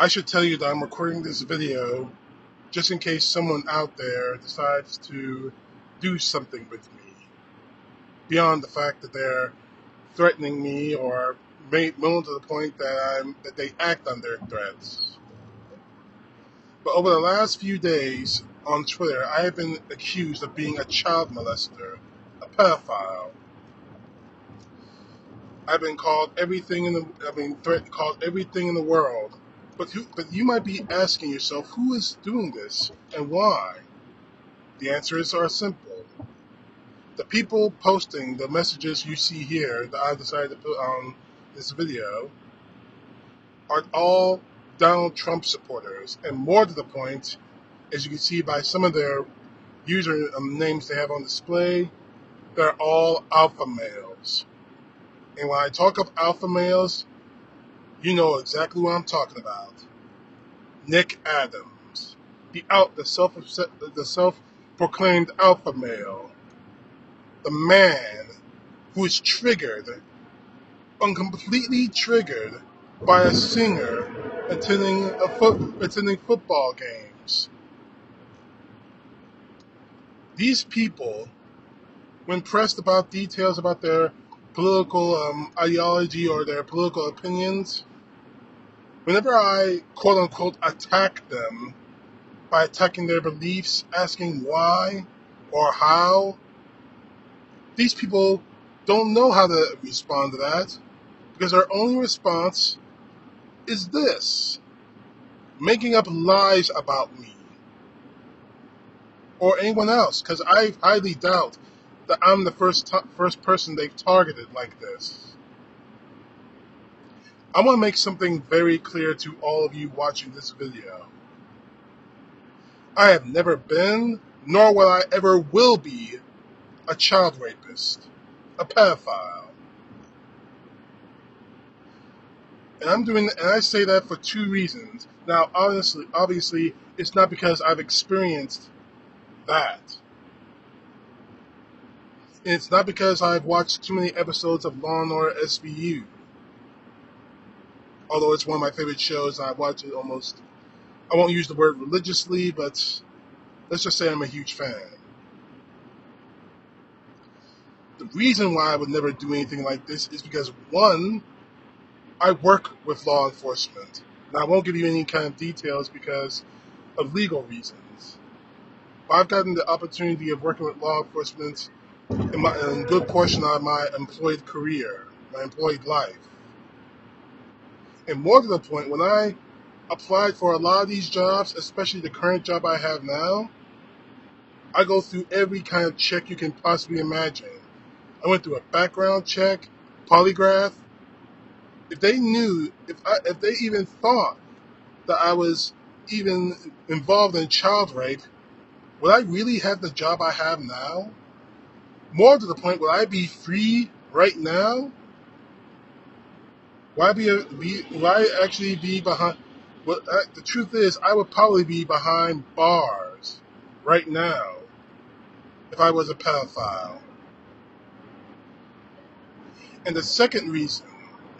I should tell you that I'm recording this video just in case someone out there decides to do something with me, beyond the fact that they're threatening me or willing to the point that they act on their threats. But over the last few days on Twitter, I have been accused of being a child molester, a pedophile. I've been called everything called everything in the world. But you might be asking yourself, who is doing this and why? The answers are simple. The people posting the messages you see here that I decided to put on this video are all Donald Trump supporters, and more to the point, as you can see by some of their user names they have on display, they're all alpha males. And when I talk of alpha males, you know exactly what I'm talking about. Nick Adams, the self-proclaimed alpha male, the man who is completely triggered by a singer attending football games. These people, when pressed about details about their political ideology or their political opinions, whenever I quote unquote attack them by attacking their beliefs, asking why or how, these people don't know how to respond to that, because their only response is this: making up lies about me or anyone else, because I highly doubt that I'm the first person they've targeted like this. I want to make something very clear to all of you watching this video. I have never been, nor will I ever will be, a child rapist, a pedophile. And I say that for two reasons. Now, obviously, it's not because I've experienced that. And it's not because I've watched too many episodes of Law & Order SVU. Although it's one of my favorite shows, and I watch it almost, I won't use the word religiously, but let's just say I'm a huge fan. The reason why I would never do anything like this is because, one, I work with law enforcement. Now, I won't give you any kind of details because of legal reasons. But I've gotten the opportunity of working with law enforcement in a good portion of my employed career, my employed life. And more to the point, when I applied for a lot of these jobs, especially the current job I have now, I go through every kind of check you can possibly imagine. I went through a background check, polygraph. If they knew, if they even thought that I was even involved in child rape, would I really have the job I have now? More to the point, would I be free right now? Would I actually be behind? Well, the truth is, I would probably be behind bars right now if I was a pedophile. And the second reason,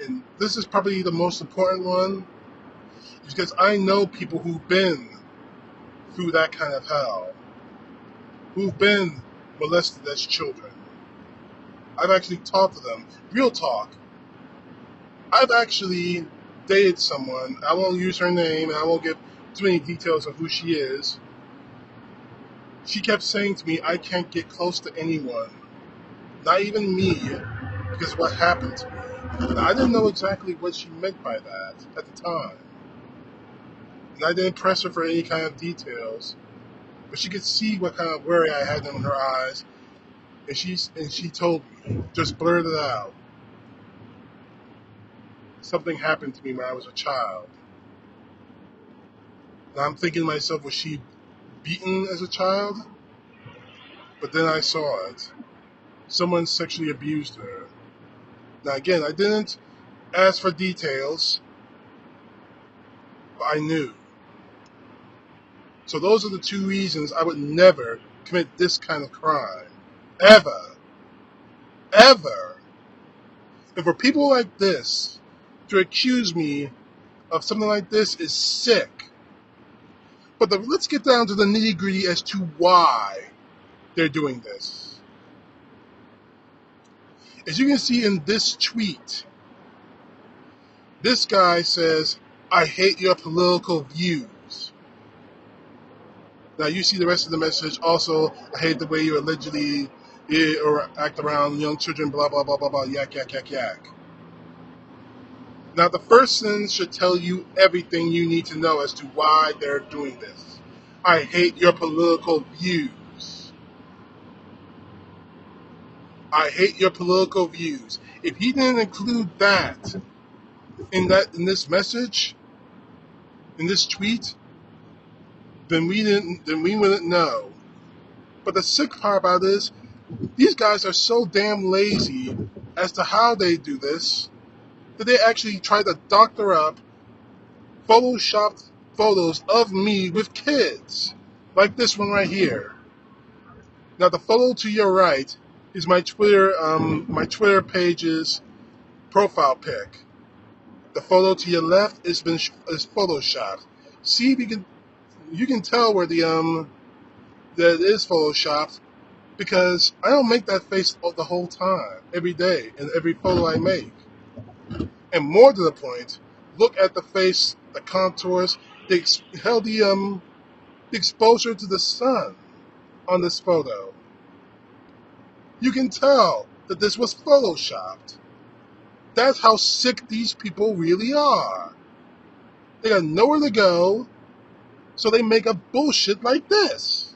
and this is probably the most important one, is because I know people who've been through that kind of hell, who've been molested as children. I've actually talked to them. Real talk. I've actually dated someone. I won't use her name, and I won't give too many details of who she is. She kept saying to me, I can't get close to anyone, not even me, because of what happened to me. Now, I didn't know exactly what she meant by that at the time. And I didn't press her for any kind of details, but she could see what kind of worry I had in her eyes, and she told me, just blurted it out. Something happened to me when I was a child. And I'm thinking to myself, was she beaten as a child? But then I saw it. Someone sexually abused her. Now again, I didn't ask for details, but I knew. So those are the two reasons I would never commit this kind of crime. Ever. Ever. And for people like this to accuse me of something like this is sick. But let's get down to the nitty gritty as to why they're doing this. As you can see in this tweet, this guy says, "I hate your political views." Now you see the rest of the message. Also, "I hate the way you allegedly or act around young children, blah, blah, blah, blah, blah, yak, yak, yak, yak." Now the first sentence should tell you everything you need to know as to why they're doing this. "I hate your political views." I hate your political views. If he didn't include that in this message, in this tweet, then we wouldn't know. But the sick part about it is these guys are so damn lazy as to how they do this that they actually try to doctor up photoshopped photos of me with kids, like this one right here. Now the photo to your right is my Twitter page's profile pic. The photo to your left is photoshopped. See, you can tell where that it is photoshopped because I don't make that face the whole time, every day, in every photo I make. And more to the point, look at the face, the contours, the exposure to the sun on this photo. You can tell that this was photoshopped. That's how sick these people really are. They got nowhere to go, so they make up bullshit like this.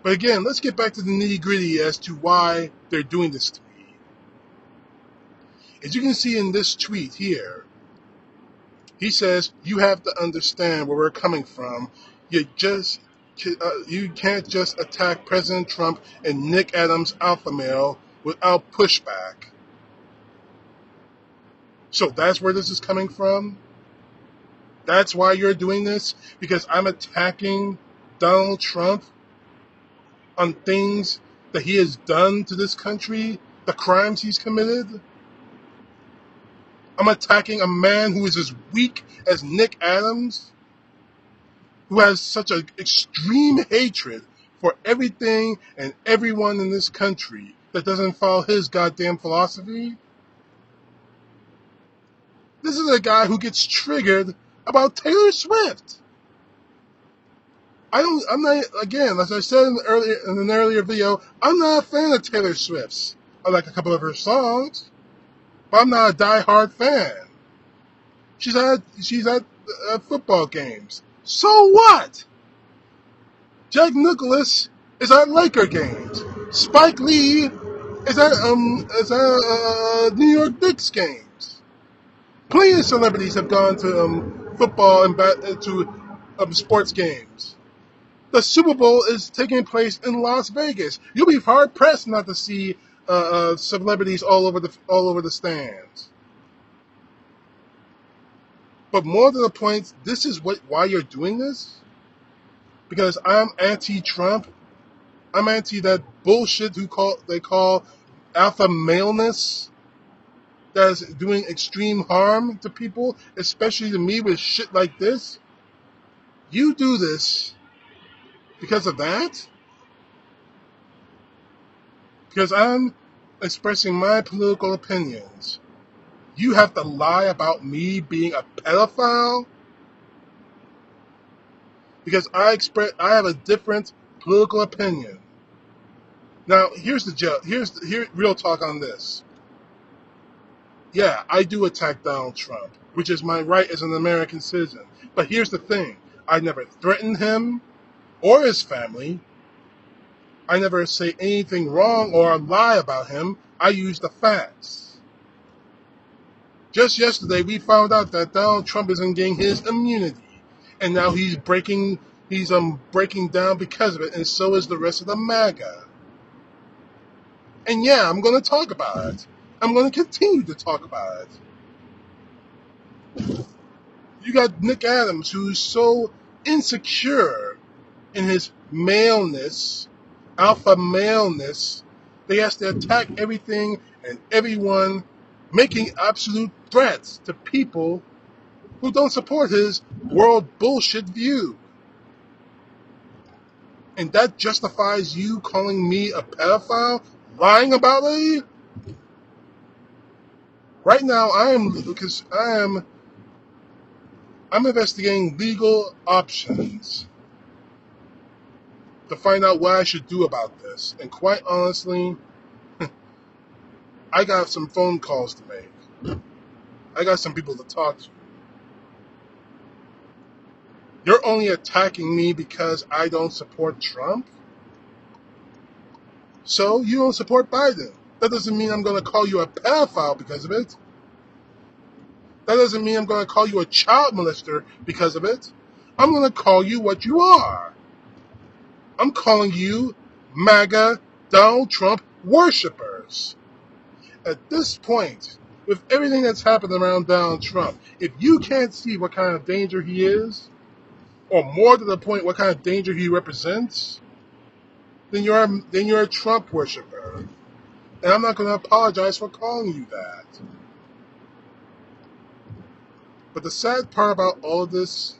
But again, let's get back to the nitty gritty as to why they're doing this to me. As you can see in this tweet here, he says, "You have to understand where we're coming from. You can't just attack President Trump and Nick Adams alpha male without pushback." So that's where this is coming from? That's why you're doing this? Because I'm attacking Donald Trump on things that he has done to this country, the crimes he's committed? I'm attacking a man who is as weak as Nick Adams, who has such an extreme hatred for everything and everyone in this country that doesn't follow his goddamn philosophy. This is a guy who gets triggered about Taylor Swift. I'm not, again, as I said in an earlier video, I'm not a fan of Taylor Swift's. I like a couple of her songs, but I'm not a die-hard fan. She's at football games. So what? Jack Nicklaus is at Laker games. Spike Lee is at New York Knicks games. Plenty of celebrities have gone to football and to sports games. The Super Bowl is taking place in Las Vegas. You'll be hard pressed not to see celebrities all over the stands. But more to the point, this is why you're doing this? Because I'm anti-Trump. I'm anti that bullshit they call alpha maleness that is doing extreme harm to people, especially to me with shit like this. You do this because of that? Because I'm expressing my political opinions. You have to lie about me being a pedophile? Because I have a different political opinion. Now, here's the joke. Here's real talk on this. Yeah, I do attack Donald Trump, which is my right as an American citizen. But here's the thing. I never threatened him or his family. I never say anything wrong or lie about him. I use the facts. Just yesterday, we found out that Donald Trump isn't getting his immunity. And now he's breaking down because of it, and so is the rest of the MAGA. And yeah, I'm going to talk about it. I'm going to continue to talk about it. You got Nick Adams, who's so insecure in his maleness, alpha maleness, that he has to attack everything and everyone making absolute threats to people who don't support his world bullshit view. And that justifies you calling me a pedophile, lying about me? Right now, I'm investigating legal options to find out what I should do about this. And quite honestly, I got some phone calls to make. I got some people to talk to. You're only attacking me because I don't support Trump? So you don't support Biden. That doesn't mean I'm going to call you a pedophile because of it. That doesn't mean I'm going to call you a child molester because of it. I'm going to call you what you are. I'm calling you MAGA Donald Trump worshippers. At this point, with everything that's happened around Donald Trump, if you can't see what kind of danger he is, or more to the point, what kind of danger he represents, then you're a Trump worshiper. And I'm not going to apologize for calling you that. But the sad part about all of this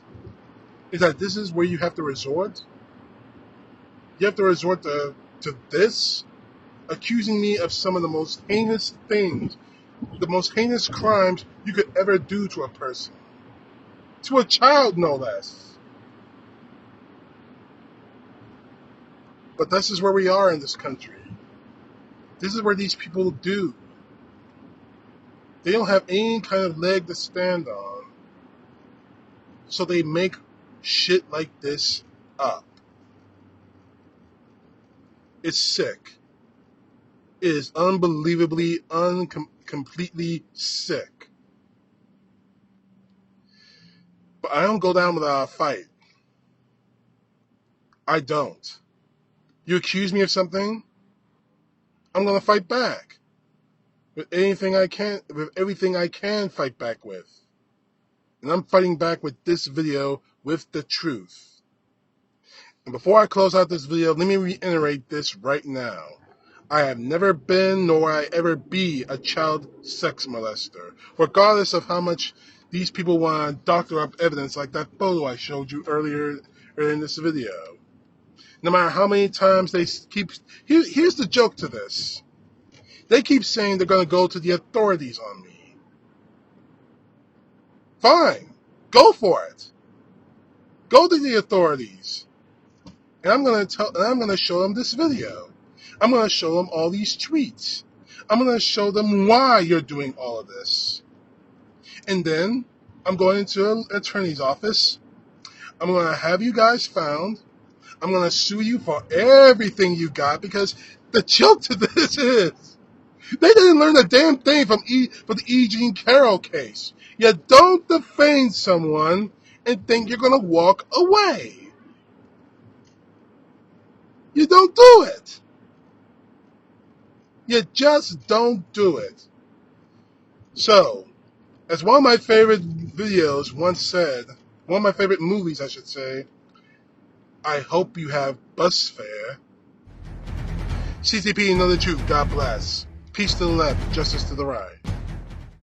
is that this is where you have to resort. You have to resort to this, accusing me of some of the most heinous things, the most heinous crimes you could ever do to a person. To a child, no less. But this is where we are in this country. This is where these people do. They don't have any kind of leg to stand on. So they make shit like this up. It's sick. It is unbelievably, completely sick. But I don't go down without a fight. I don't. You accuse me of something, I'm going to fight back. With everything I can fight back with. And I'm fighting back with this video with the truth. And before I close out this video, let me reiterate this right now. I have never been, nor will I ever be, a child sex molester, regardless of how much these people want to doctor up evidence like that photo I showed you earlier in this video. No matter how many times they keep... Here's the joke to this. They keep saying they're going to go to the authorities on me. Fine. Go for it. Go to the authorities. And I'm going to show them this video. I'm going to show them all these tweets. I'm going to show them why you're doing all of this. And then I'm going into an attorney's office. I'm going to have you guys found. I'm going to sue you for everything you got, because the joke to this is they didn't learn a damn thing from the E. Jean Carroll case. You don't defame someone and think you're going to walk away. You don't do it. You just don't do it. So, as one of my favorite videos once said, one of my favorite movies, I should say, I hope you have bus fare. CTP, know the truth. God bless. Peace to the left, justice to the right.